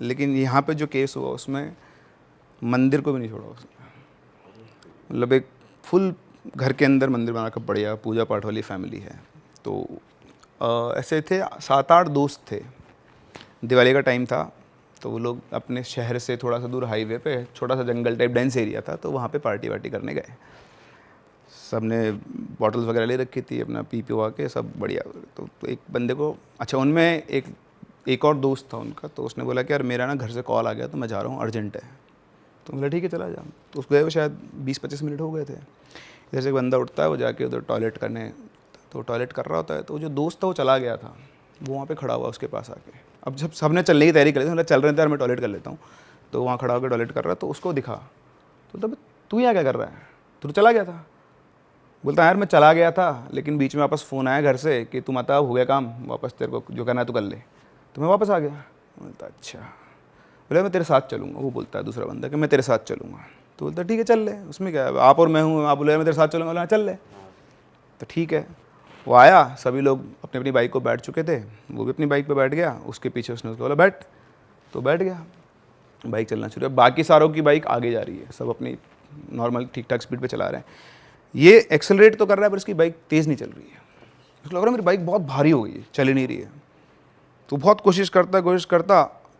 लेकिन यहाँ पे जो केस हुआ उसमें मंदिर को भी नहीं छोड़ा उसने। मतलब एक फुल घर के अंदर मंदिर बना कर बढ़िया पूजा पाठ वाली फैमिली है। तो ऐसे थे 7-8 दोस्त थे। दिवाली का टाइम था तो वो लोग अपने शहर से थोड़ा सा दूर हाईवे पे छोटा सा जंगल टाइप डेंस एरिया था, तो वहाँ पे पार्टी वार्टी करने गए। सब ने बॉटल्स वगैरह ले रखी थी, अपना पी हुआ के सब बढ़िया। तो एक बंदे को, अच्छा उनमें एक और दोस्त था उनका, तो उसने बोला कि यार मेरा ना घर से कॉल आ गया तो मैं जा रहा हूँ, अर्जेंट है। तो बोला ठीक है चला जा। तो उसको गए वो शायद 20-25 मिनट हो गए थे। इधर से एक बंदा उठता है, वो जाके उधर टॉयलेट करने, तो टॉयलेट कर रहा होता है, तो जो दोस्त था वो चला गया था, वो वहाँ पे खड़ा हुआ उसके पास आके। अब जब सबने चलने की तैयारी कर ली, मतलब चल रहे थे यार मैं टॉयलेट कर लेता हूँ, तो वहाँ खड़ा होकर टॉयलेट कर रहा, तो उसको दिखा। तो तब तू यहाँ क्या कर रहा है, तू तो चला गया था। बोलता यार मैं चला गया था, लेकिन बीच में वापस फ़ोन आया घर से कि तुम आता, हो गया काम, वापस तेरे को जो करना है तो कर ले, तो मैं वापस आ गया। बोलता अच्छा। बोले मैं तेरे साथ चलूँगा। वो बोलता है दूसरा बंदा कि मैं तेरे साथ चलूँगा। तो बोलता ठीक है चल ले, उसमें क्या है, आप और मैं हूँ। आप बोले मैं तेरे साथ चलूँगा, बोला चल ले। तो ठीक है, वो आया, सभी लोग अपनी अपनी बाइक को बैठ चुके थे, वो भी अपनी बाइक पे बैठ गया, उसके पीछे उसने उसको बोला बैठ, तो बैठ गया। बाइक चलना शुरू है, बाकी सारों की बाइक आगे जा रही है, सब अपनी नॉर्मल ठीक ठाक स्पीड पे चला रहे हैं। ये एक्सेलरेट तो कर रहा है पर इसकी बाइक तेज़ नहीं चल रही है। उसको लग रहा है मेरी बाइक बहुत भारी हो गई है, चल ही नहीं रही है। तो बहुत कोशिश करता,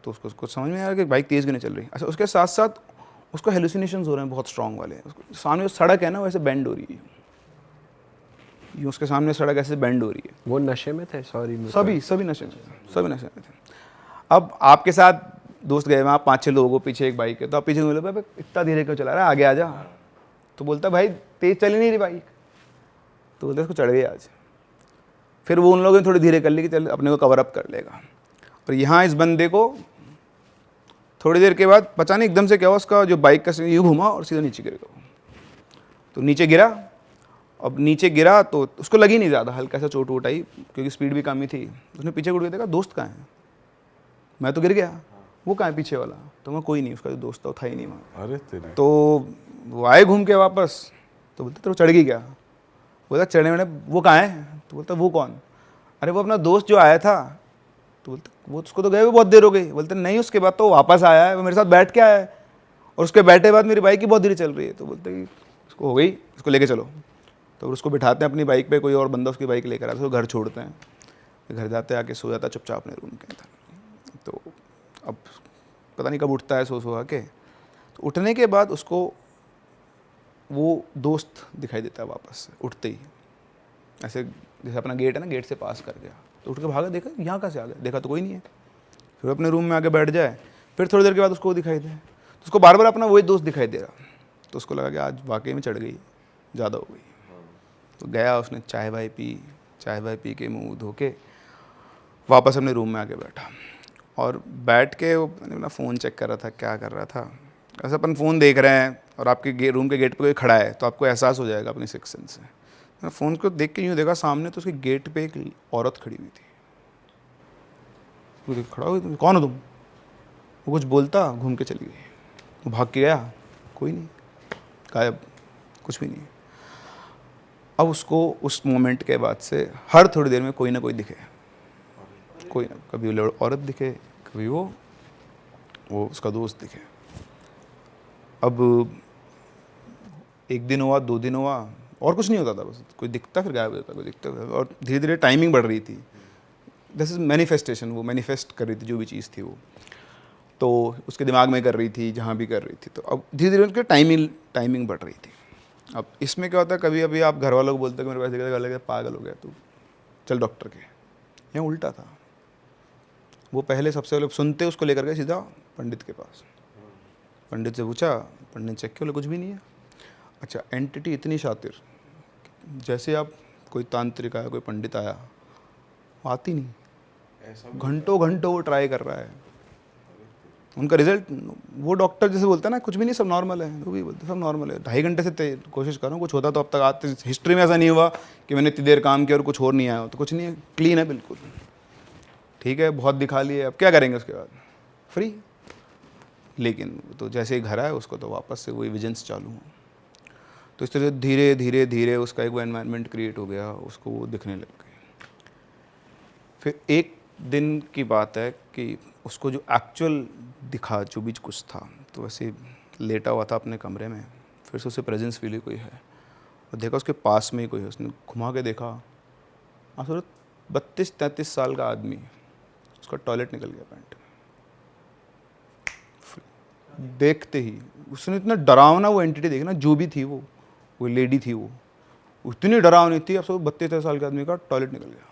तो उसको कुछ समझ में आ रहा कि बाइक तेज़ क्यों नहीं चल रही। अच्छा, उसके साथ साथ उसको हेलुसिनेशंस हो रहे हैं बहुत स्ट्रॉन्ग वाले। उसको सामने जो सड़क है ना वैसे बेंड हो रही है, यूँ उसके सामने सड़क ऐसे बेंड हो रही है। वो नशे में थे? सॉरी, सभी नशे में थे। अब आपके साथ दोस्त गए वहाँ 5-6 लोगों को, पीछे एक बाइक है, तो आप पीछे बोले भाई इतना धीरे क्यों चला रहा है, आगे आ जा। तो बोलता भाई तेज़ चल ही नहीं रही बाइक। तो बोलते उसको चढ़ गई आज। फिर वो उन लोगों ने थोड़ी धीरे कर ली कि चल अपने को कवर अप कर लेगा। और यहाँ इस बंदे को थोड़ी देर के बाद पता नहीं एकदम से क्या हुआ, उसका जो बाइक का यूँ घुमा और सीधा नीचे गिर गया। तो नीचे गिरा। अब नीचे गिरा तो उसको लगी नहीं ज़्यादा, हल्का सा चोट वोट आई क्योंकि स्पीड भी कम ही थी। उसने पीछे मुड़ के देखा दोस्त कहाँ है, मैं तो गिर गया, वो कहाँ है पीछे वाला। तो मैं कोई नहीं, उसका जो दोस्त था ही नहीं वहाँ। अरे तेरे। तो वो आए घूम के वापस, तो बोलते तेरे चढ़ गई क्या। बोलता चढ़ने मैंने, वो कहाँ है। तो बोलता वो कौन। अरे वो अपना दोस्त जो आया था। तो बोलते वो उसको तो गए हुए बहुत देर हो गई। बोलते नहीं, उसके बाद तो वापस आया है, वो मेरे साथ बैठ के आया है, और उसके बैठे बाद मेरी बाइक ही बहुत धीरे चल रही है। तो बोलते कि उसको हो गई, उसको लेके चलो। तो उसको बिठाते हैं अपनी बाइक पे, कोई और बंदा उसकी बाइक लेकर आता है, उसको घर छोड़ते हैं। घर जाते आके सो जाता है चुपचाप अपने रूम के अंदर। तो अब पता नहीं कब उठता है सो आके। तो उठने के बाद उसको वो दोस्त दिखाई देता है वापस से उठते ही, ऐसे जैसे अपना गेट है ना, गेट से पास कर गया। तो उठ के भागा, देखा यहाँ कहाँ से आ गया, देखा तो कोई नहीं है। फिर अपने रूम में आके बैठ जाए, फिर थोड़ी देर के बाद उसको वो दिखाई दे, तो उसको बार बार अपना वही दोस्त दिखाई दे रहा। तो उसको लगा कि आज वाकई में चढ़ गई, ज़्यादा हो गई। तो गया, उसने चाय वाय पी के मुँह धो के वापस अपने रूम में आके बैठा, और बैठ के वो अपना फ़ोन चेक कर रहा था, क्या कर रहा था। ऐसे अपन फ़ोन देख रहे हैं और आपके रूम के गेट पे कोई खड़ा है तो आपको एहसास हो जाएगा अपनी सिक्स सेंस से। मैं फ़ोन को देख के यूँ देखा सामने, तो उसके गेट पे एक औरत खड़ी हुई थी। वो खड़ा हुई, तुम कौन हो तुम। वो कुछ बोलता, घूम के चली गई। वो भाग के गया, कोई नहीं, गायब, कुछ भी नहीं। अब उसको उस मोमेंट के बाद से हर थोड़ी देर में कोई ना कोई दिखे, कोई ना, कभी वो औरत दिखे, कभी वो उसका दोस्त दिखे। अब 1 दिन हुआ, 2 दिन हुआ, और कुछ नहीं होता था, बस कोई दिखता फिर गायब हो जाता, कोई दिखता, और धीरे धीरे टाइमिंग बढ़ रही थी। दिस इज़ मैनिफेस्टेशन, वो मैनिफेस्ट कर रही थी जो भी चीज़ थी वो, तो उसके दिमाग में कर रही थी, जहाँ भी कर रही थी। तो अब धीरे धीरे उनकी टाइमिंग बढ़ रही थी। अब इसमें क्या होता है, कभी अभी आप घर वालों को बोलते हो कि मेरे पास देखा लगे पागल हो गया तू, चल डॉक्टर के। यहाँ उल्टा था, वो पहले सबसे पहले सुनते उसको लेकर गए सीधा पंडित के पास। पंडित से पूछा, पंडित ने चेक किया, बोले कुछ भी नहीं है। अच्छा, एंटिटी इतनी शातिर, जैसे आप कोई तांत्रिक आया, कोई पंडित आया, वो आती नहीं, घंटों वो ट्राई कर रहा है। उनका रिजल्ट, वो डॉक्टर जैसे बोलता है ना कुछ भी नहीं, सब नॉर्मल है, वो भी बोलते सब नॉर्मल है। 2.5 घंटे से कोशिश कर रहा हूँ, कुछ होता तो अब तक आते, हिस्ट्री में ऐसा नहीं हुआ कि मैंने इतनी देर काम किया और कुछ और नहीं आया हो। तो कुछ नहीं है, क्लीन है बिल्कुल, ठीक है, बहुत दिखा लिए, अब क्या करेंगे उसके बाद, फ्री। लेकिन तो जैसे ही घर आया उसको तो वापस से वही विजन्स चालू हुआ। तो इस तरह धीरे धीरे उसका एक वो एनवायरनमेंट क्रिएट हो गया, उसको वो दिखने लग गए। फिर एक दिन की बात है कि उसको जो एक्चुअल दिखा जो भी कुछ था, तो वैसे लेटा हुआ था अपने कमरे में, फिर से उसे प्रेजेंस फील हुई कोई है, और देखा उसके पास में ही कोई है। उसने घुमा के देखा, हाँ सर 32-33 साल का आदमी, उसका टॉयलेट निकल गया पैंट में। देखते ही उसने इतना डरावना वो एंटिटी देखी ना, जो भी थी वो लेडी थी, वो इतनी डरावनी थी। अब सब 32 साल के आदमी का टॉयलेट निकल गया,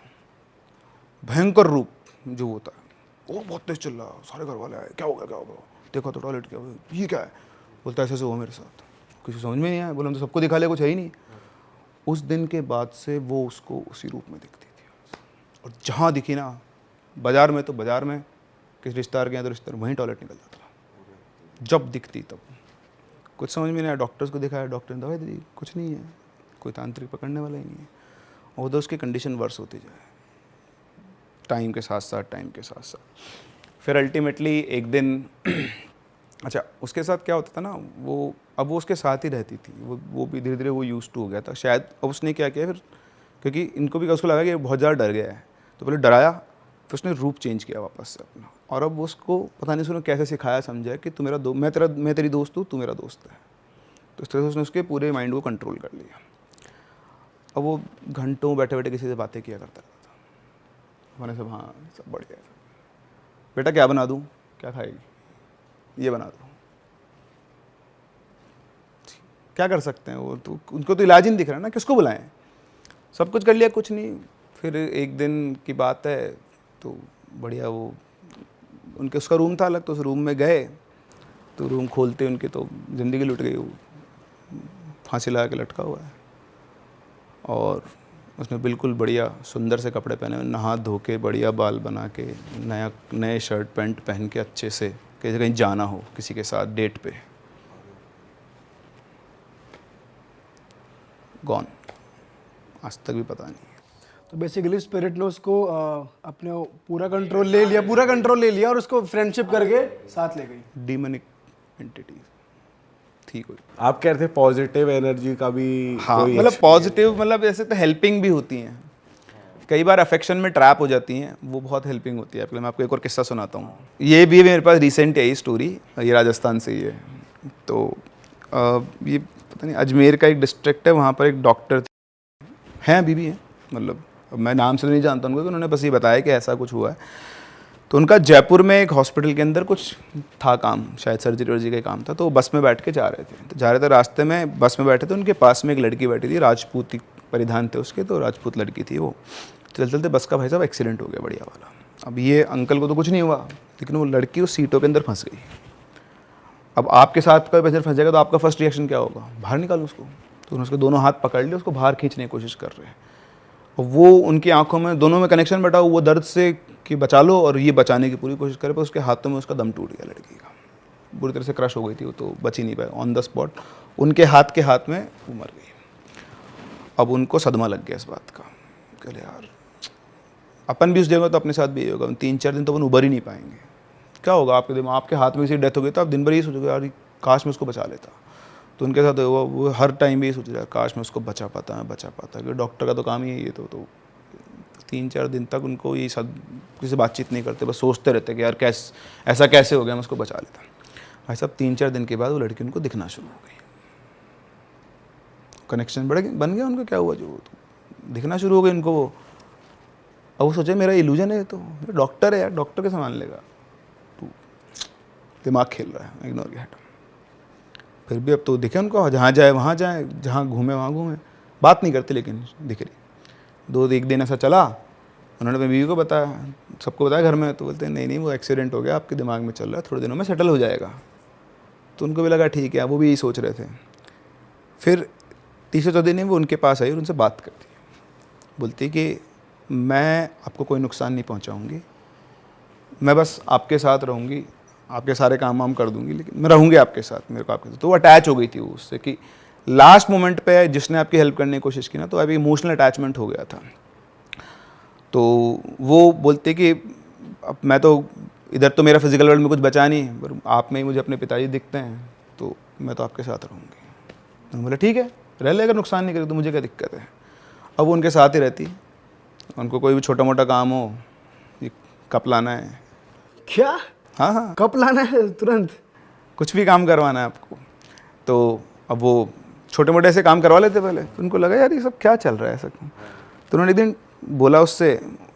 भयंकर रूप जो होता है। वो बहुत तेज चिल्ला, सारे घर वाले आए, क्या हो गया क्या हो गया, देखो तो टॉयलेट क्या हुआ, ये क्या है, बोलता ऐसे हुआ मेरे साथ, किसी समझ में नहीं आया, बोला हम तो सबको दिखा लिया, कुछ है ही नहीं। उस दिन के बाद से वो उसको उसी रूप में दिखती थी, और जहाँ दिखी ना, बाजार में तो बाजार में, किस रिश्तेदार के यहाँ तो रिश्तेदार, वहीं टॉयलेट निकल जाता था जब दिखती तब। कुछ समझ में नहीं आया, डॉक्टर्स को दिखाया, डॉक्टर ने दवाई दी, कुछ नहीं है, कोई तांत्रिक पकड़ने वाला ही नहीं है। और उधर उसकी कंडीशन वर्स होती जाए टाइम के साथ साथ। फिर अल्टीमेटली एक दिन अच्छा, उसके साथ क्या होता था ना, अब वो उसके साथ ही रहती थी, वो भी धीरे धीरे वो यूज टू हो गया था शायद। अब उसने क्या किया फिर, क्योंकि इनको भी उसको लगा कि बहुत ज़्यादा डर गया है, तो पहले डराया, फिर उसने रूप चेंज किया वापस से अपना, और अब उसको पता नहीं उसने कैसे सिखाया समझाया कि तू मेरा मैं तेरी दोस्त हूँ, तू मेरा दोस्त है। तो इस तरह से उसने उसके पूरे माइंड को कंट्रोल कर लिया। अब वो घंटों बैठे बैठे किसी से बातें किया करता था, मैंने सब हाँ सब बढ़िया है, बेटा क्या बना दूँ, क्या खाएगी, ये बना दो, क्या कर सकते हैं वो तो, उनको तो इलाज ही नहीं दिख रहा ना, किसको बुलाएं, सब कुछ कर लिया, कुछ नहीं। फिर एक दिन की बात है, तो बढ़िया वो उनके उसका रूम था अलग, तो उस रूम में गए, तो रूम खोलते उनके तो ज़िंदगी लुट गई, वो फांसी लगा के लटका हुआ है, और उसने बिल्कुल बढ़िया सुंदर से कपड़े पहने हुए, नहा धो के बढ़िया बाल बना के, नए शर्ट पैंट पहन के अच्छे से, कहीं जाना हो किसी के साथ डेट पे, गॉन, आज तक भी पता नहीं। तो बेसिकली स्पिरिट ने उसको अपने पूरा कंट्रोल ले लिया और उसको फ्रेंडशिप करके साथ ले गई। डीमनिक एंटिटी थी कोई। आप कह रहे थे पॉजिटिव एनर्जी का भी, हाँ मतलब पॉजिटिव, मतलब ऐसे तो हेल्पिंग भी होती हैं, कई बार अफेक्शन में ट्रैप हो जाती हैं, वो बहुत हेल्पिंग होती है। मैं आपको एक और किस्सा सुनाता हूँ, ये भी मेरे पास रिसेंट है स्टोरी, ये राजस्थान से ही है। तो ये पता नहीं अजमेर का एक डिस्ट्रिक्ट है, वहाँ पर एक डॉक्टर हैं, अभी भी हैं, मतलब मैं नाम से तो नहीं जानता उनको, उन्होंने बस ये बताया कि ऐसा कुछ हुआ है। तो उनका जयपुर में एक हॉस्पिटल के अंदर कुछ था काम, शायद सर्जरी वर्जरी का काम था, तो वो बस में बैठ के जा रहे थे, रास्ते में बस में बैठे थे, उनके पास में एक लड़की बैठी थी, राजपूती परिधान थे उसके, तो राजपूत लड़की थी वो। चलते चलते बस का भाई साहब एक्सीडेंट हो गया बढ़िया वाला। अब ये अंकल को तो कुछ नहीं हुआ, लेकिन वो लड़की उस सीटों के अंदर फंस गई। अब आपके साथ कोई पैसेंजर फंस जाएगा तो आपका फर्स्ट रिएक्शन क्या होगा, बाहर निकालो उसको। तो उन्होंने उसके दोनों हाथ पकड़ लिए, उसको बाहर खींचने की कोशिश कर रहे हैं, और वो उनकी आंखों में दोनों में कनेक्शन बैठा, वो दर्द से कि बचा लो, और ये बचाने की पूरी कोशिश करे, पर उसके हाथों में उसका दम टूट गया लड़की का, बुरी तरह से क्रश हो गई थी वो, तो बच ही नहीं पाया, ऑन द स्पॉट उनके हाथ में वो मर गई। अब उनको सदमा लग गया इस बात का, कहले यार अपन भी उस जगह तो अपने साथ भी यही होगा, 3-4 दिन तो अपन उबर ही नहीं पाएंगे, क्या होगा आपके दिमाग, आपके हाथ में किसी डेथ हो गई तो आप दिन भर यही सोचोगे यार काश मैं उसको बचा लेता। तो उनके साथ वो हर टाइम भी यही सोच रहा काश मैं उसको बचा पाता, क्योंकि डॉक्टर का तो काम ही है ये। तो 3-4 दिन तक उनको ये सब किसी बातचीत नहीं करते, बस सोचते रहते कि यार ऐसा कैसे हो गया, मैं उसको बचा लेता। भाई साहब 3-4 दिन के बाद वो लड़की उनको दिखना शुरू हो गई, कनेक्शन बन गया उनका, क्या हुआ जो तो दिखना शुरू हो गई उनको वो। अब वो सोचे मेरा इल्यूजन है, तो डॉक्टर है यार, डॉक्टर के सामान लेगा, तो दिमाग खेल रहा है, इग्नोर किया, हटा। फिर भी अब तो दिखे उनको, जहाँ जाए वहाँ जाए, जहाँ घूमे वहाँ घूमे, बात नहीं करते लेकिन दिख रही। एक दिन ऐसा चला, उन्होंने अपनी बीवी को बताया, सबको बताया घर में, तो बोलते हैं नहीं वो एक्सीडेंट हो गया, आपके दिमाग में चल रहा है, थोड़े दिनों में सेटल हो जाएगा। तो उनको भी लगा ठीक है, वो भी यही सोच रहे थे। फिर तीसरे चौथे दिन वो उनके पास आई और उनसे बात करती, बोलती कि मैं आपको कोई नुकसान नहीं पहुँचाऊँगी, मैं बस आपके साथ रहूँगी, आपके सारे काम वाम कर दूंगी, लेकिन मैं रहूँगी आपके साथ, मेरे को आपके साथ। तो वो अटैच हो गई थी वो उससे, कि लास्ट मोमेंट पे जिसने आपकी हेल्प करने की कोशिश की ना, तो अभी इमोशनल अटैचमेंट हो गया था। तो वो बोलते कि अब मैं तो इधर तो मेरा फिजिकल वर्ल्ड में कुछ बचा नहीं, पर आप में ही मुझे अपने पिताजी दिखते हैं, तो मैं तो आपके साथ रहूँगी। तो बोला ठीक है रह ले, अगर नुकसान नहीं करे तो मुझे क्या दिक्कत है। अब वो उनके साथ ही रहती, उनको कोई भी छोटा मोटा काम हो, कप लाना है। क्या? हाँ हाँ, कप लाना है तुरंत? कुछ भी काम करवाना है आपको। तो अब वो छोटे मोटे ऐसे काम करवा लेते पहले, फिर उनको लगा यार ये सब क्या चल रहा है ऐसा। तो उन्होंने एक दिन बोला उससे,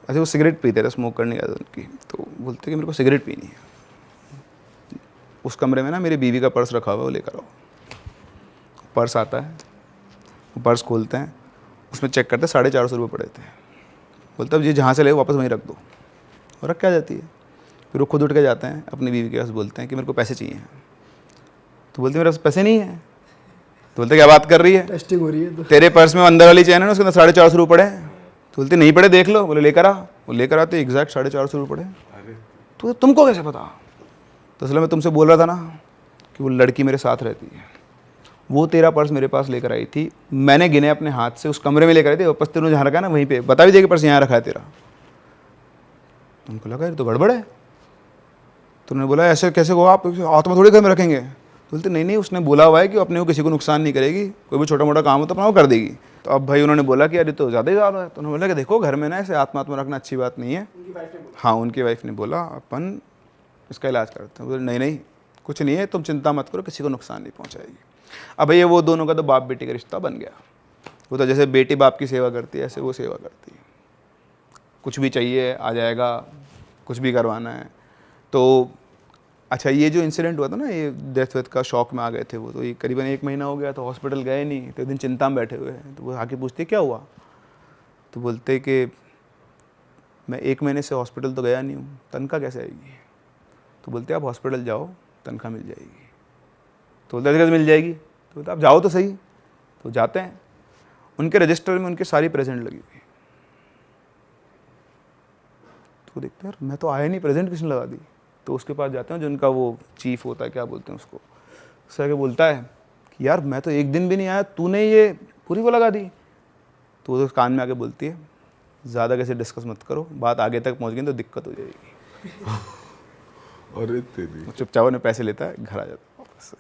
ऐसे वो सिगरेट पीते थे, स्मोक करने की आदत उनकी, तो बोलते कि मेरे को सिगरेट पीनी है। उस कमरे में ना मेरी बीवी का पर्स रखा हुआ है, वो लेकर आओ। पर्स आता है, वो पर्स खोलते हैं, उसमें चेक करते 450 रुपये पड़े थे। बोलते अब ये जहाँ से ले वापस वहीं रख दो, और रख क्या जाती है। फिर वो खुद उठ के जाते हैं अपनी बीवी के पास, बोलते हैं कि मेरे को पैसे चाहिए। तो बोलते मेरे पास पैसे नहीं है। तो बोलते क्या बात कर रही है, टेस्टिंग हो रही है तो। तेरे पर्स में अंदर वाली चैन है ना, उसके अंदर 450 रुपये पड़े हैं। तो बोलते नहीं पड़े, देख लो। बोले लेकर आ। वो लेकर आते एग्जैक्ट 450 रुपये पड़े। तो तुमको कैसे पता? तो इसलिए मैं तुमसे बोल रहा था ना कि वो लड़की मेरे साथ रहती है, वो तेरा पर्स मेरे पास लेकर आई थी, मैंने गिने अपने हाथ से, उस कमरे में लेकर आई थी, वापस तेरे जहाँ रखा है ना वहीं पे, बता भी दे कि पर्स यहाँ रखा है तेरा। उनको लगा ये तो गड़बड़ है। तो उन्होंने बोला ऐसे कैसे हो आप, हाथ में थोड़ी घर में रखेंगे। तो बोलते नहीं नहीं, उसने बोला हुआ है कि अपने को किसी को नुकसान नहीं करेगी, कोई भी छोटा मोटा काम हो तो अपना वो कर देगी। तो अब भाई उन्होंने बोला कि अरे तो ज़्यादा ही ज़्यादा है। तो उन्होंने बोला कि देखो घर में ना ऐसे आत्मा रखना अच्छी बात नहीं है। हाँ, उनकी वाइफ ने बोला अपन इसका इलाज करते हैं। बोले नहीं नहीं कुछ नहीं है, तुम चिंता मत करो, किसी को नुकसान नहीं पहुँचाएगी। अब भैया वो दोनों का तो बाप बेटी का रिश्ता बन गया। वो तो जैसे बेटी बाप की सेवा करती है ऐसे वो सेवा करती है, कुछ भी चाहिए आ जाएगा, कुछ भी करवाना है। तो अच्छा, ये जो इंसिडेंट हुआ था ना, ये डेथ वेथ का शौक में आ गए थे वो, तो ये करीबन 1 महीना हो गया, तो हॉस्पिटल गए नहीं। तो एक दिन चिंता में बैठे हुए हैं, तो वो आके पूछते क्या हुआ। तो बोलते कि मैं 1 महीने से हॉस्पिटल तो गया नहीं हूँ, तनख्वाह कैसे आएगी। तो बोलते आप हॉस्पिटल जाओ, तनख्वाह मिल जाएगी। तो बोलते कैसे मिल जाएगी। तो बोलते आप जाओ तो सही। तो जाते हैं, उनके रजिस्टर में उनके सारी प्रेजेंट लगी हुई। तो देखते यार मैं तो आया नहीं, प्रेजेंट किसने लगा दी। तो उसके पास जाते हैं जो उनका वो चीफ होता है, क्या बोलते हैं उसको, उससे आके बोलता है कि यार मैं तो एक दिन भी नहीं आया, तूने ये पूरी वो लगा दी। तो वो कान में आके बोलती है ज़्यादा कैसे डिस्कस मत करो, बात आगे तक पहुंच गई तो दिक्कत हो जाएगी। अरे तेरी। चुपचाप ने पैसे लेता है, घर आ जाता है वापस से।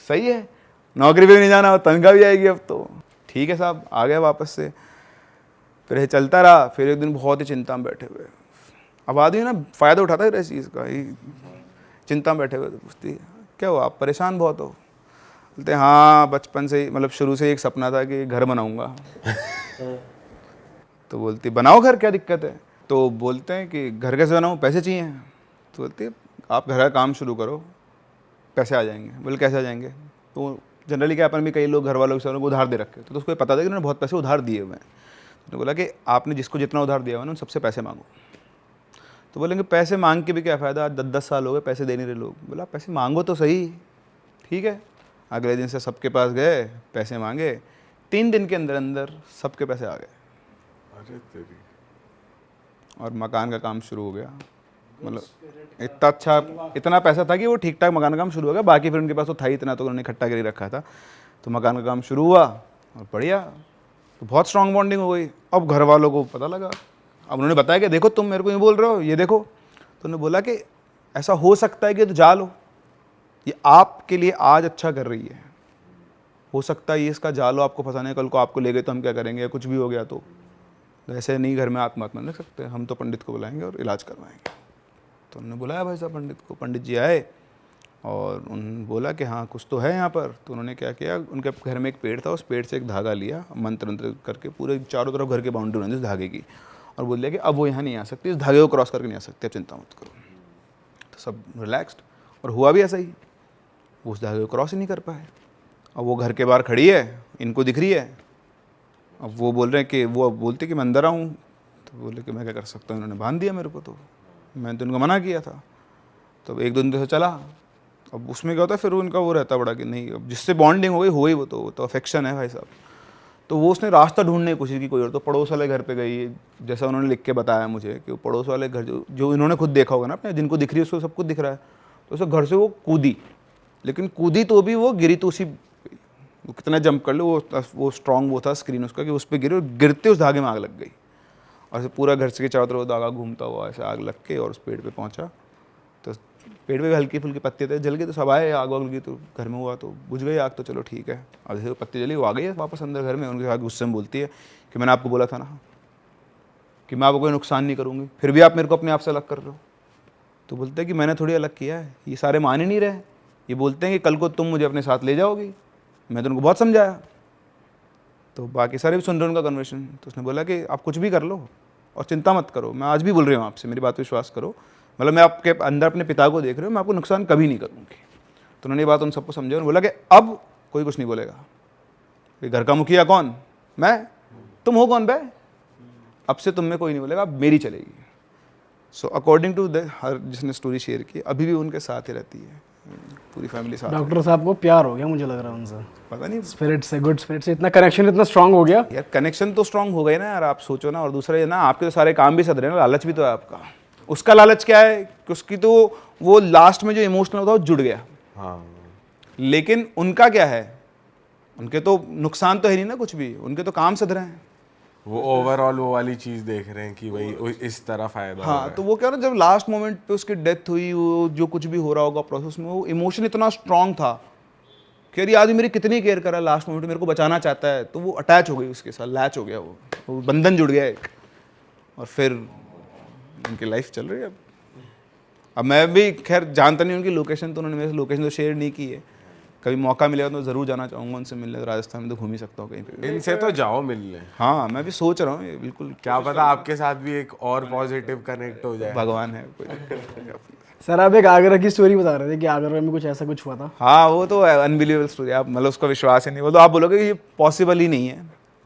सही है, नौकरी पे भी नहीं जाना, तनख्वाह भी आएगी अब तो। ठीक है साहब, आ गया वापस से। फिर ये चलता रहा। फिर एक दिन बहुत ही चिंता में बैठे हुए, अब आदमी ना फ़ायदा उठाता है इस चीज़ का, चिंता में बैठे हुए। तो पूछती है क्या हुआ, आप परेशान बहुत हो। बोलते हाँ बचपन से ही, मतलब शुरू से ही एक सपना था कि घर बनाऊंगा। तो बोलती बनाओ घर, क्या दिक्कत है। तो बोलते हैं कि घर कैसे बनाऊँ, पैसे चाहिए। तो बोलती है आप घर का काम शुरू करो, पैसे आ जाएंगे। बोले कैसे आ जाएंगे। तो जनरली क्या, अपन भी कई लोग घर वालों से उधार दे रखे, तो उसको पता था कि उन्होंने बहुत पैसे उधार दिए हुए हैं। तो बोला कि आपने जिसको जितना उधार दिया हुआ ना उन सबसे पैसे मांगो। तो बोलेंगे पैसे मांग के भी क्या फ़ायदा, आज 10-10 साल हो गए पैसे दे नहीं रहे लोग। बोला पैसे मांगो तो सही। ठीक है, अगले दिन से सबके पास गए, पैसे मांगे, 3 दिन के अंदर अंदर सबके पैसे आ गए। अरे तेरी। और मकान का काम शुरू हो गया। मतलब इतना अच्छा, इतना पैसा था कि वो ठीक ठाक मकान का काम शुरू हो गया। बाकी फिर उनके पास तो था ही इतना, तो उन्होंने इकट्ठा कर रखा था। तो मकान का काम शुरू हुआ और बढ़िया, तो बहुत स्ट्रॉन्ग बॉन्डिंग हो गई। अब घर वालों को पता लगा, अब उन्होंने बताया कि देखो तुम मेरे को ये बोल रहे हो, ये देखो। तो उन्होंने बोला कि ऐसा हो सकता है कि तो जा लो, ये आपके लिए आज अच्छा कर रही है, हो सकता है ये इसका जा लो, आपको फंसाने, कल को आपको ले गए तो हम क्या करेंगे, कुछ भी हो गया तो ऐसे नहीं घर में आत्मा नहीं रख सकते, हम तो पंडित को बुलाएंगे और इलाज करवाएंगे। तो उन्होंने बुलाया भाई साहब पंडित को। पंडित जी आए और उन्होंने बोला कि हाँ कुछ तो है यहाँ पर। तो उन्होंने क्या किया, उनके घर में एक पेड़ था, उस पेड़ से एक धागा लिया, मंत्र मंत्र करके पूरे चारों तरफ घर के बाउंड्री बना दी उस धागे की, और बोल दिया कि अब वो यहाँ नहीं आ सकती, इस धागे को क्रॉस करके नहीं आ सकती, अब चिंता मत करो। तो सब रिलैक्स्ड, और हुआ भी ऐसा ही, वो उस धागे को क्रॉस ही नहीं कर पाए। अब वो घर के बाहर खड़ी है, इनको दिख रही है। अब वो बोल रहे हैं कि वो बोलते कि मैं अंदर आऊँ। तो बोले कि मैं क्या कर सकता हूँ, इन्होंने बांध दिया मेरे को, तो मैंने तो उनको मना किया था। तो 1-2 दिन से चला। अब उसमें क्या होता है, फिर उनका वो रहता बड़ा कि नहीं, अब जिससे बॉन्डिंग हो गई हो गई, वो तो अफेक्शन है भाई साहब। तो वो उसने रास्ता ढूंढने की कोशिश की कोई और, तो पड़ोस वाले घर पे गई, जैसा उन्होंने लिख के बताया मुझे कि वो पड़ोस वाले घर जो इन्होंने खुद देखा होगा ना अपने, जिनको दिख रही है उसको सब कुछ दिख रहा है। तो उसे घर से वो कूदी, लेकिन कूदी तो भी वो गिरी तो उसी, वो कितना जंप कर लो, वो स्ट्रॉन्ग वो था स्क्रीन उसका कि उस पर गिरे, और गिरते उस धागे में आग लग गई। और ऐसे पूरा घर से चारों तरफ धागा घूमता हुआ ऐसे आग लग के और उस पेड़ पे पहुंचा। तो पेड़ पे हल्की फुल्की पत्ते थे, जल गए। तो सब आए, आग वाग लगी तो घर में हुआ, तो बुझ गई आग, तो चलो ठीक है। अब जैसे पत्ती जली, वो आ गई है वापस अंदर घर में। उनके आगे गुस्से में बोलती है कि मैंने आपको बोला था ना, कि मैं आपको कोई नुकसान नहीं करूँगी, फिर भी आप मेरे को अपने आप से अलग कर रहे हो। तो बोलते हैं कि मैंने थोड़ी अलग किया है, ये सारे मान ही नहीं रहे। ये बोलते हैं कि कल को तुम मुझे अपने साथ ले जाओगी, मैं तो उनको बहुत समझाया। तो बाकी सारे भी सुन रहे उनका कन्वर्सेशन। तो उसने बोला कि आप कुछ भी कर लो और चिंता मत करो, मैं आज भी बोल रही हूँ आपसे, मेरी बात विश्वास करो, मतलब मैं आपके अंदर अपने पिता को देख रही हूँ, मैं आपको नुकसान कभी नहीं करूँगी। तो उन्होंने ये बात उन सबको समझा, उन्होंने बोला कि अब कोई कुछ नहीं बोलेगा। ये घर का मुखिया कौन? मैं। तुम हो कौन बे? अब से तुम में कोई नहीं बोलेगा, अब मेरी चलेगी। सो अकॉर्डिंग टू द हर जिसने स्टोरी शेयर की, अभी भी उनके साथ ही रहती है, पूरी फैमिली साथ। डॉक्टर साहब को प्यार हो गया मुझे लग रहा है उनसे, पता नहीं, स्पिरिट से, गुड स्पिरिट से इतना कनेक्शन इतना स्ट्रांग हो गया। यार कनेक्शन तो स्ट्रांग हो गए ना यार, आप सोचो ना। और दूसरा ये ना, आपके तो सारे काम भी सध रहे हैं ना, लालच भी तो है आपका। उसका लालच क्या है कि उसकी तो वो लास्ट में जो इमोशनल होता है वो जुड़ गया। हाँ, लेकिन उनका क्या है, उनके तो नुकसान तो है नहीं ना कुछ भी, उनके तो काम सध रहे हैं। वो ओवरऑल वो वाली चीज देख रहे हैं कि भाई इस तरह फायदा हो रहा हाँ, है। तो वो क्या ना, जब लास्ट मोमेंट पे उसकी डेथ हुई, वो जो कुछ भी हो रहा होगा प्रोसेस में, वो इमोशन इतना स्ट्रांग था कि यार ये आदमी मेरी कितनी केयर कर रहा है, लास्ट मोमेंट मेरे को बचाना चाहता है। तो वो अटैच हो गई उसके साथ, लैच हो गया, वो बंधन जुड़ गया एक। और फिर उनकी लाइफ चल रही है। अब मैं भी खैर जानता नहीं उनकी लोकेशन, तो उन्होंने मेरे से लोकेशन तो शेयर नहीं की है। कभी मौका मिलेगा तो ज़रूर जाना चाहूँगा उनसे मिलने। राजस्थान में तो घूम ही सकता हूँ कहीं पे। इनसे तो जाओ मिलने, हाँ, मैं भी सोच रहा हूँ ये, बिल्कुल। क्या पता आपके साथ भी एक और पॉजिटिव कनेक्ट हो जाए। भगवान है कोई। सर आप एक आगरा की स्टोरी बता रहे थे कि आगरा में कुछ ऐसा कुछ हुआ था। हाँ, वो तो अनबिलीवेबल स्टोरी, आप मतलब उसका विश्वास ही नहीं, वो तो आप बोलोगे कि ये पॉसिबल ही नहीं है।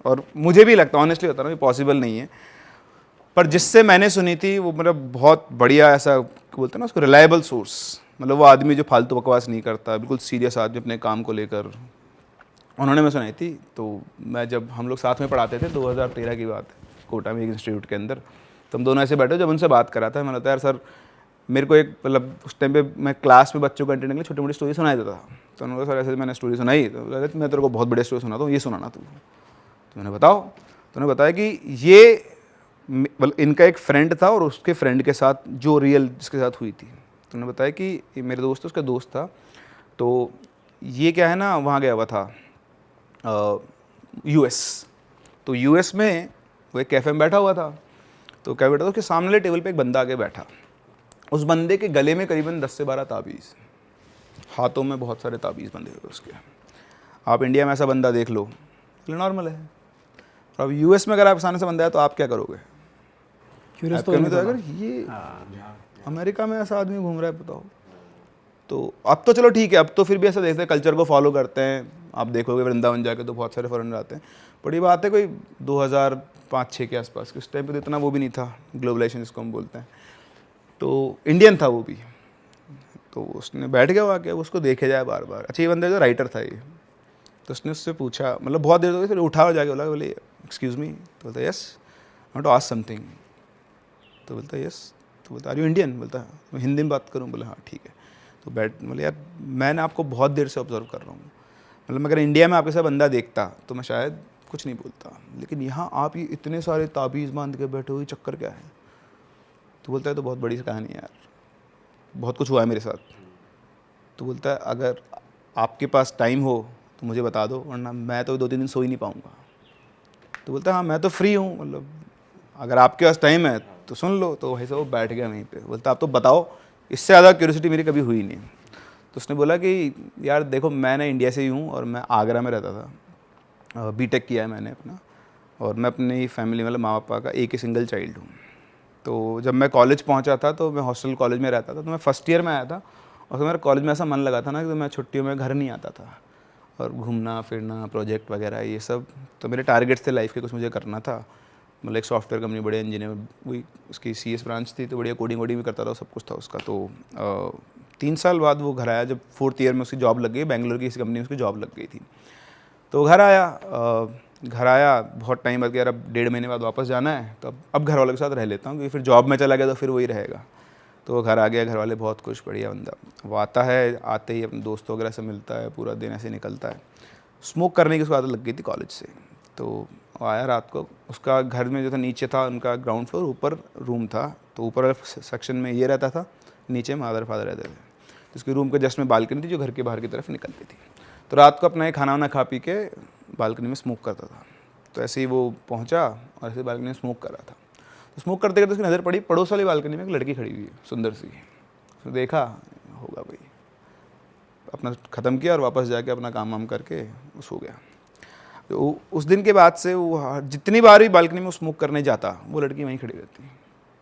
और मुझे भी लगता है, ऑनेस्टली बता रहा हूँ, ये पॉसिबल नहीं है। पर जिससे मैंने सुनी थी वो मतलब बहुत बढ़िया, ऐसा बोलते हैं ना उसको, रिलायबल सोर्स। मतलब वो आदमी जो फालतू बकवास नहीं करता, बिल्कुल सीरियस आदमी अपने काम को लेकर, उन्होंने मैं सुनाई थी। तो मैं जब हम लोग साथ में पढ़ाते थे, 2013 की बात, कोटा में एक इंस्टीट्यूट के अंदर, तो हम दोनों ऐसे बैठे, जब उनसे बात करा था, मैंने बताया यार सर मेरे को एक, मतलब उस टाइम पे मैं क्लास में बच्चों को एंटरटेन के लिए छोटी मोटी स्टोरी सुनाई देता था। तो उन्होंने कहा सर ऐसे मैंने स्टोरी सुनाई, तो मैं तेरे को बहुत बड़ी स्टोरी सुनाता हूँ, ये सुनाना तू। तो मैंने बताओ, तो उन्होंने बताया कि ये मतलब इनका एक फ्रेंड था और उसके फ्रेंड के साथ जो रियल जिसके साथ हुई थी। तो उन्होंने बताया कि ये मेरे दोस्त, उसका दोस्त था, तो ये क्या है ना, वहाँ गया हुआ था US। तो US में वो एक कैफ़े में बैठा हुआ था। तो क्या बैठा था, उसके सामने वाले टेबल पे एक बंदा आके बैठा। उस बंदे के गले में करीबन 10 से 12 ताबीज़, हाथों में बहुत सारे ताबीज़ बंधे हुए उसके। आप इंडिया में ऐसा बंदा देख लो, नॉर्मल है। और अब US में अगर आप सामने से बंदा है तो आप क्या करोगे? क्यूरियस तो तो अगर ये अमेरिका में ऐसा आदमी घूम रहा है, बताओ। तो अब तो चलो ठीक है, अब तो फिर भी ऐसा देखते हैं, कल्चर को फॉलो करते हैं। आप देखोगे वृंदावन जाके तो बहुत सारे फॉरेनर आते हैं। बड़ी बात है, कोई 2005-6 के आसपास, उस टाइम पे तो इतना वो भी नहीं था, ग्लोबलाइजेशन जिसको हम बोलते हैं। तो इंडियन था वो भी। तो उसने बैठ गया वहाँ के, उसको देखे जाए बार बार। अच्छा, ये बंदा जो राइटर था ये, तो उसने उससे पूछा, मतलब बहुत देर हो गई, फिर उठा और जाके बोला, बोले एक्सक्यूज़ मी। तो बोलता yes, I want to ask something. तो बोलता यस। तो बोलता आर यू इंडियन? बोलता मैं हिंदी में बात करूँ? बोला हाँ ठीक है। तो बोले यार मैंने आपको बहुत देर से ऑब्जर्व कर रहा हूँ, मतलब अगर इंडिया में आपके साथ बंदा देखता तो मैं शायद कुछ नहीं बोलता, लेकिन यहाँ आप ये इतने सारे ताबीज़ बांध के बैठे हुए, चक्कर क्या है? तो बोलता है तो बहुत बड़ी कहानी है यार, बहुत कुछ हुआ है मेरे साथ। तो बोलता है अगर आपके पास टाइम हो तो मुझे बता दो, वरना मैं तो 2-3 दिन सो ही नहीं पाऊँगा। तो बोलता है हाँ मैं तो फ्री हूँ, मतलब अगर आपके पास टाइम है तो सुन लो। तो वहीं से वो बैठ गया वहीं पे। बोलता आप तो बताओ, इससे ज़्यादा क्यूरियोसिटी मेरी कभी हुई नहीं। तो उसने बोला कि यार देखो मैं ना इंडिया से ही हूँ और मैं आगरा में रहता था, बीटेक किया है मैंने अपना, और मैं अपनी फैमिली मतलब माँ पापा का एक ही सिंगल चाइल्ड हूँ। तो जब मैं कॉलेज पहुँचा था तो मैं हॉस्टल कॉलेज में रहता था, तो मैं फर्स्ट ईयर में आया था, और तो मेरा कॉलेज में ऐसा मन लगा था ना कि मैं छुट्टियों में घर नहीं आता था, और घूमना फिरना, प्रोजेक्ट वगैरह ये सब, तो मेरे टारगेट्स थे लाइफ के, कुछ मुझे करना था। मतलब एक सॉफ्टवेयर कंपनी, बड़े इंजीनियर, वही उसकी CS ब्रांच थी, तो बढ़िया कोडिंग वोडिंग भी करता था, सब कुछ था उसका। तो 3 साल बाद वो घर आया, जब 4th ईयर में उसकी जॉब लग गई, बेंगलोर की इस कंपनी में उसकी जॉब लग गई थी। तो घर आया बहुत टाइम बाद, यार अब 1.5 महीने बाद वापस जाना है, तो अब घर वालों के साथ रह लेता हूँ, क्योंकि फिर जॉब में चला गया तो फिर वही रहेगा। तो वो घर आ गया, घर वाले बहुत खुश, बढ़िया बंदा। वो आता है, आते ही अपने दोस्तों वगैरह से मिलता है, पूरा दिन ऐसे निकलता है। स्मोक करने की उसको आदत लग गई थी कॉलेज से। तो आया रात को, उसका घर में जो था, नीचे था उनका ग्राउंड फ्लोर, ऊपर रूम था। तो ऊपर वाले सेक्शन में ये रहता था, नीचे मदर फादर रहते थे। तो उसके रूम के जस्ट में बालकनी थी जो घर के बाहर की तरफ निकलती थी। तो रात को अपना ये खाना वाना खा पी के बालकनी में स्मोक करता था। तो ऐसे ही वो पहुंचा और ऐसे बालकनी में स्मोक कर रहा था। तो स्मोक करते करते उसकी नज़र पड़ी पड़ोस वाली बालकनी में एक लड़की खड़ी हुई है सुंदर सी। उसने देखा होगा भाई, अपना ख़त्म किया और वापस जाके अपना काम वाम करके सो गया। तो उस दिन के बाद से वो जितनी बार भी बालकनी में स्मोक करने जाता वो लड़की वहीं खड़ी रहती।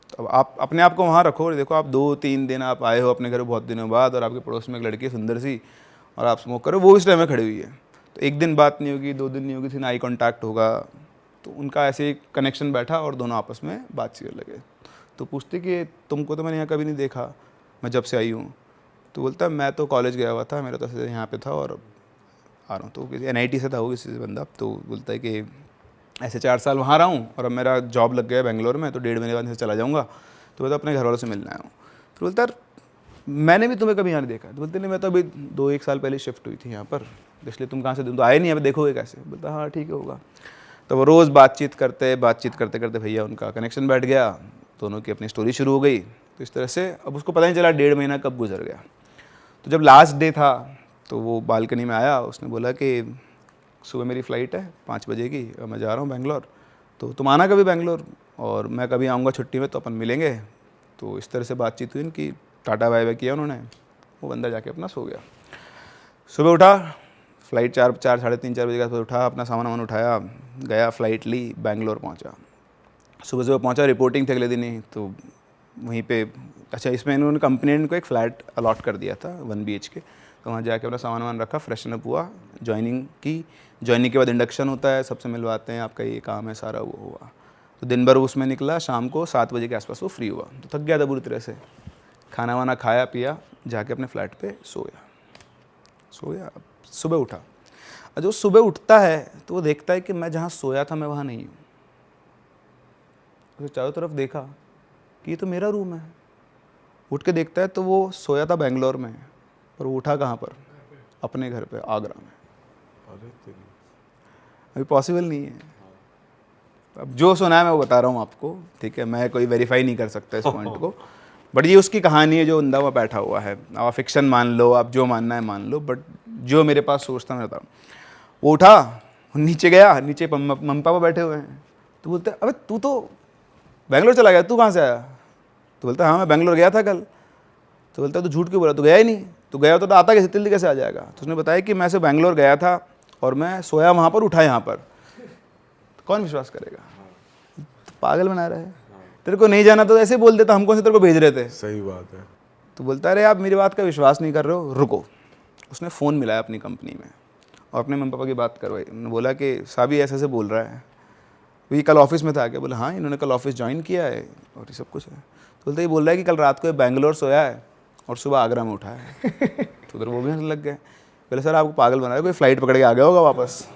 तो अब आप अपने आप को वहाँ रखो और देखो, आप 2-3 दिन आप आए हो अपने घर बहुत दिनों बाद और आपके पड़ोस में एक लड़की सुंदर सी और आप स्मोक करो, वो इस टाइम में खड़ी हुई है। तो एक दिन बात नहीं होगी, 2 दिन नहीं होगी, फिर आई कॉन्टैक्ट होगा, तो उनका ऐसे कनेक्शन बैठा और दोनों आपस में बातचीत लगे। तो पूछते कि तुमको तो मैंने यहाँ कभी नहीं देखा, मैं जब से आई हूँ। तो बोलता मैं तो कॉलेज गया हुआ था, मेरा तो यहाँ पे था और आ रहा हूँ। तो किसी NIT से था वो किसी से बंदा। तो बोलता है कि ऐसे 4 साल वहाँ रहा हूँ और अब मेरा जॉब लग गया बेंगलोर में, तो 1.5 महीने बाद से चला जाऊँगा। तो बोलता अपने घर वालों से मिलना आया हूँ। तो बोलता मैंने भी तुम्हें कभी यहाँ नहीं देखा। तो बोलते नहीं, मैं तो अभी 2-1 साल पहले शिफ्ट हुई थी यहाँ पर, इसलिए तुम कहाँ से, तुम तो आए नहीं, अब देखोगे कैसे। बोलता हाँ ठीक है होगा। तो वो रोज़ बातचीत करते करते भैया उनका कनेक्शन बैठ गया, दोनों की अपनी स्टोरी शुरू हो गई। तो इस तरह से अब उसको पता नहीं चला 1.5 महीना कब गुजर गया। तो जब लास्ट डे था तो वो बालकनी में आया, उसने बोला कि सुबह मेरी फ़्लाइट है 5 बजे की और मैं जा रहा हूँ बेंगलोर, तो तुम आना कभी बेंगलोर और मैं कभी आऊँगा छुट्टी में तो अपन मिलेंगे। तो इस तरह से बातचीत हुई इनकी, टाटा बाय बाय किया उन्होंने, वो बंदा जाके अपना सो गया। सुबह उठा, फ़्लाइट 4-3 4 बजे के आसपास उठा, अपना सामान उठाया, गया, फ़्लाइट ली, बेंगलोर पहुँचा। सुबह पहुँचा, रिपोर्टिंग थी अगले दिन ही। तो वहीं पे अच्छा, इसमें इन्होंने कंपनी ने इनको एक फ़्लैट अलॉट कर दिया था 1 BHK। तो वहाँ जाके अपना सामान रखा, फ्रेशन अप हुआ, ज्वाइनिंग की। ज्वाइनिंग के बाद इंडक्शन होता है, सबसे मिलवाते हैं, आपका ये काम है सारा, वो हुआ। तो दिन भर उसमें निकला, शाम को 7 बजे के आसपास वो फ्री हुआ। तो थक गया था बुरी तरह से, खाना वाना खाया पिया, जाके अपने फ्लैट पे सो गया। सुबह उठा, और जो सुबह उठता है तो वो देखता है कि मैं जहाँ सोया था मैं वहाँ नहीं हूँ। तो चारों तरफ देखा कि ये तो मेरा रूम है। उठ के देखता है तो वो सोया था बेंगलोर में, पर वो उठा कहाँ पर, अपने घर पे आगरा में। अभी पॉसिबल नहीं है। अब जो सुना है मैं वो बता रहा हूँ आपको, ठीक है, मैं कोई वेरीफाई नहीं कर सकता इस पॉइंट को, बट ये उसकी कहानी है जो बंदा वहाँ बैठा हुआ है। आप फिक्शन मान लो, आप जो मानना है मान लो, बट जो मेरे पास सोचता मैं बताऊँ। वो उठा, नीचे गया, नीचे मम्मी पापा बैठे हुए हैं। तो बोलते अबे तू तो बेंगलोर चला गया, तू कहाँ से आया? तो बोलता हाँ मैं बेंगलोर गया था कल। तो बोलता तू झूठ क्यों बोला, तू गया ही नहीं? तो गया होता तो आता कैसे, दिल्ली कैसे आ जाएगा? तो उसने बताया कि मैं से बेंगलोर गया था और मैं सोया वहाँ पर, उठा यहाँ पर। तो कौन विश्वास करेगा? तो पागल बना रहा है। तेरे को नहीं जाना तो ऐसे बोल देता, हमको से तेरे को भेज रहे थे। सही बात है। तो बोलता अरे आप मेरी बात का विश्वास नहीं कर रहे हो, रुको। उसने फ़ोन मिलाया अपनी कंपनी में और अपने मम्मी पापा की बात करवाई। उन्होंने बोला कि साहब ऐसे ऐसे बोल रहा है, ये कल ऑफिस में था क्या? बोला हाँ इन्होंने कल ऑफिस ज्वाइन किया है और ये सब कुछ है। तो बोलते ये बोल रहा है कि कल रात को बेंगलोर सोया है और सुबह आगरा में उठा है। तो उधर वो भी हंसने लग गए। बोले सर आपको पागल बना रहा है, कोई फ़्लाइट पकड़ के आ गया होगा वापस।